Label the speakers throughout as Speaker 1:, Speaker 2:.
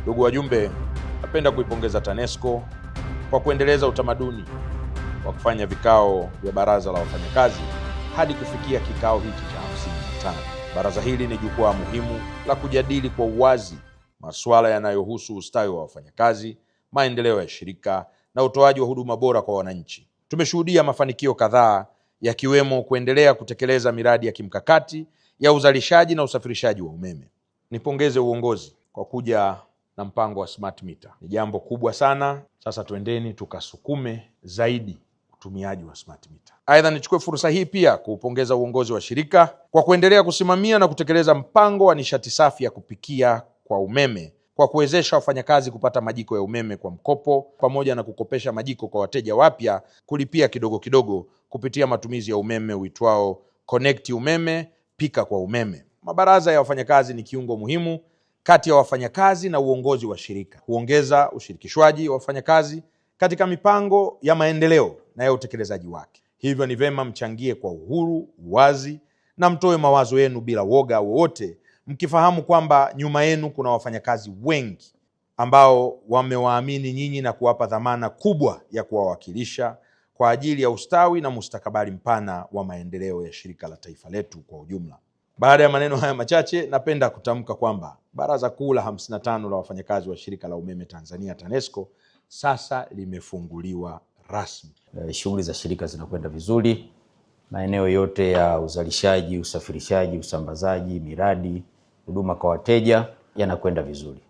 Speaker 1: Ndugu wajumbe, napenda kuipongeza TANESCO kwa kuendeleza utamaduni wa kufanya vikao vya baraza la wafanyakazi hadi kufikia kikao hiki cha 55. Baraza hili ni jukwaa muhimu la kujadili kwa uwazi masuala yanayohusu ustawi wa wafanyakazi, maendeleo ya shirika na utoaji wa huduma bora kwa wananchi. Tumeshuhudia mafanikio kadhaa yakiwemo kuendelea kutekeleza miradi ya kimkakati ya uzalishaji na usafirishaji wa umeme. Nipongeze uongozi kwa kuja na mpango wa smart meter. Ni jambo kubwa sana. Sasa twendeni tukasukume zaidi utumiaji wa smart meter. Aidha, nichukue fursa hii pia kuupongeza uongozi wa shirika kwa kuendelea kusimamia na kutekeleza mpango wa nishati safi ya kupikia kwa umeme kwa kuwezesha wafanyakazi kupata majiko ya umeme kwa mkopo pamoja na kukopesha majiko kwa wateja wapya kulipia kidogo kidogo kupitia matumizi ya umeme uitwao Connect Umeme, Pika kwa Umeme. Mabaraza ya wafanyakazi ni kiungo muhimu kati ya wafanyakazi na uongozi wa shirika, huongeza ushirikishwaji wa wafanyakazi katika mipango ya maendeleo na ya utekelezaji wake. Hivyo ni vema mchangie kwa uhuru, uwazi na mtoe mawazo yenu bila woga wowote, mkifahamu kwamba nyuma yenu kuna wafanyakazi wengi ambao wamewaamini nyinyi na kuwapa dhamana kubwa ya kuwawakilisha kwa ajili ya ustawi na mustakabali mpana wa maendeleo ya shirika la taifa letu kwa ujumla. Baada ya maneno haya machache, napenda kutamka kwamba Baraza Kuu la 55 la wafanyakazi wa Shirika la Umeme Tanzania TANESCO sasa limefunguliwa rasmi.
Speaker 2: Shughuli za shirika zinakwenda vizuri. Maeneo yote ya uzalishaji, usafirishaji, usambazaji, miradi, huduma kwa wateja yanakwenda vizuri.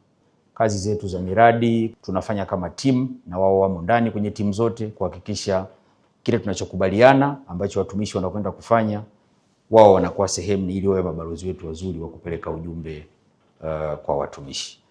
Speaker 2: Kazi zetu za miradi tunafanya kama timu na wao wamo ndani kwenye timu zote kuhakikisha kile tunachokubaliana ambacho watumishi wanakwenda kufanya wao wanakuwa sehemu ili wawe mabalozi wetu wazuri wa kupeleka ujumbe kwa watumishi.